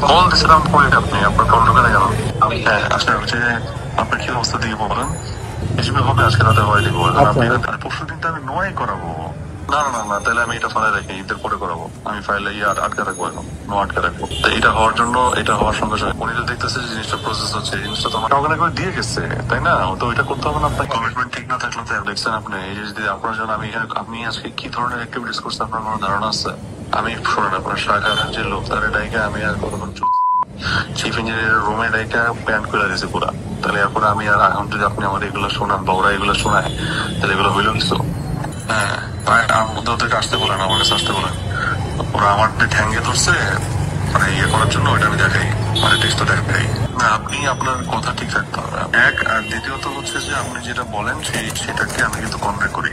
Call দিছিলাম কই আপনি, আপনার কল ঢোকে কেন? হ্যাঁ আসলে হচ্ছে আপনার কি অবস্থা দিয়ে বলেন, হিসেবে হবে আজকে রাতে হয় দিব। আপনি পরশু দিন তো আমি নয় করাবো। না না না না, তাহলে আমি এটা ফাইলে রাখি, ঈদের পরে করাবো। আমি ফাইলে আটকে রাখবো, এখন নো আটকে রাখবো। তো এটা হওয়ার জন্য, এটা হওয়ার সঙ্গে সঙ্গে উনি তো দেখতেছে যে জিনিসটা প্রসেস হচ্ছে, এই জিনিসটা তো আমার কাউকে না করে দিয়ে গেছে, তাই না? তো এটা করতে হবে না। আপনার কমিটমেন্ট ঠিক না থাকলে তো দেখছেন আপনি, এই যে যদি আপনার জন্য আমি এখানে, আপনি আজকে কি ধরনের অ্যাক্টিভিটিস করছেন আপনার কোনো ধারণা আছে? আমি শোনেন, আপনার শাখার যে লোক তারা ডাইকে আমি আর কতক্ষণ চিফ ইঞ্জিনিয়ার রুমে ডাইকা প্যান্ট করে দিয়েছে পুরা। তাহলে এরপরে আমি আর এখন যদি আপনি আমার এগুলো শোনান বা ওরা এগুলো শোনায়, তাহলে এগুলো হইল কিছু। হ্যাঁ ওদেরকে আসতে বলেন, আমার কাছে আসতে বলেন। ওরা আমার ঠ্যাঙ্গে ধরছে মানে ইয়ে করার জন্য, ওইটা আমি দেখাই, মানে টেস্টটা দেখাই না। আপনি আপনার কথা ঠিক রাখতে হবে এক, আর দ্বিতীয়ত হচ্ছে যে আপনি যেটা বলেন সেটাকে আমি কিন্তু কনভে করি।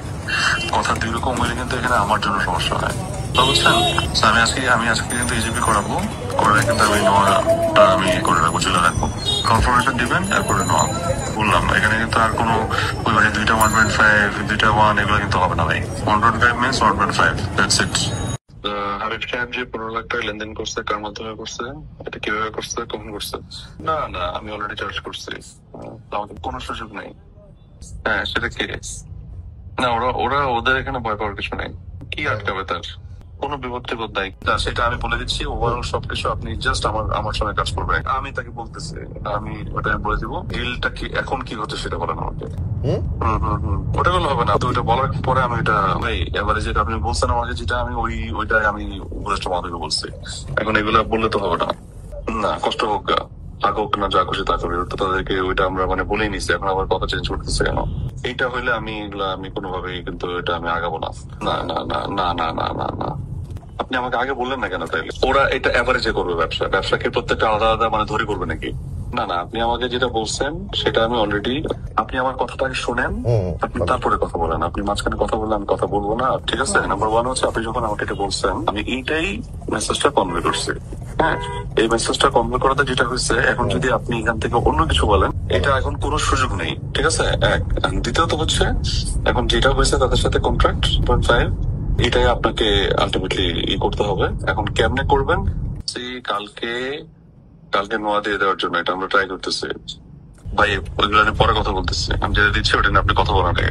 কথা দুই রকম হইলে কিন্তু এখানে আমার জন্য সমস্যা হয়, বুঝছেন? আমি আজকে কিন্তু ইজিপি করাবো, করে কিন্তু আমি নোয়াটা আমি করে রাখবো, চলে রাখবো। কনফার্মেশন দিবেন, এরপরে নোয়া বললাম। এখানে কিন্তু আর কোনো ওই মানে 2টা 1.5 2টা 1 এগুলো কিন্তু হবে না ভাই। 1.5 মিনস 1.5, দ্যাটস ইট। হাবিব সাহেব যে 15 লাখ টাকা লেনদেন করছে, কার মাধ্যমে করছে, এটা কিভাবে করছে, কখন করছে? না না, আমি অলরেডি চার্জ করছি, আমাকে কোনো সুযোগ নেই। হ্যাঁ সেটা কি? না ওরা ওরা ওদের এখানে ভয় পাওয়ার কিছু নেই। কি আটকাবে তার? কোনো বিপদ টিপদ নাই, সেটা আমি বলে দিচ্ছি। ওভারঅল সবকিছু আপনি জাস্ট আমার আমার সঙ্গে কাজ করবেন। আমি তাকে বলতেছি, আমি ওটা বলে দিব। ডিলটা কি এখন কি হচ্ছে সেটা বলেন আমাকে। ওটা বললে হবে না তো, ওইটা বলার পরে আমি এটা ভাই এবারে যেটা আপনি বলছেন আমাকে, যেটা আমি ওইটাই আমি উপদেষ্টা মহাদেবকে বলছি। এখন এগুলা বললে তো হবে না। না কষ্ট হোক গা, থাকুক না, যা খুশি তা করি, তো তাদেরকে ওইটা আমরা মানে বলেই নিছি। এখন আবার কথা চেঞ্জ করতেছে কেন? এইটা হইলে আমি এগুলা আমি কোনোভাবেই কিন্তু এটা আমি আগাবো না। না না না না না না না না, আপনি আমাকে আগে বললেন না কেন? তাইলে ওরা এটা এভারেজে করবে, ব্যবসাকে প্রত্যেকটা আলাদা আলাদা মানে ধরে করবে নাকি? না না, আপনি আমাকে যেটা বলছেন সেটা আমি অলরেডি, আপনি আমার কথাটাকে শোনেন, আপনি তারপরে কথা বলেন। আপনি মাঝখানে কথা বললে আমি কথা বলবো না, ঠিক আছে? নাম্বার ওয়ান হচ্ছে, আপনি যখন আমাকে এটা বলছেন আমি এইটাই মেসেজটা কনভে করছি। হ্যাঁ, এই মেসেজটা কনভে করাতে যেটা হয়েছে, এখন যদি আপনি এখান থেকে অন্য কিছু বলেন, এটা এখন কোনো সুযোগ নেই, ঠিক আছে? এক, দ্বিতীয়ত হচ্ছে এখন যেটা হয়েছে তাদের সাথে কন্ট্রাক্ট 1.5, এটাই আপনাকে আলটিমেটলি করতে হবে। এখন কেমনে করবেন? কালকে কালকে নোয়া দিয়ে দেওয়ার জন্য এটা আমরা ট্রাই করতেছি ভাই। ওইগুলো নিয়ে পরে কথা বলতেছি, আমি যেটা দিচ্ছি ওটা নিয়ে আপনি কথা বলার আগে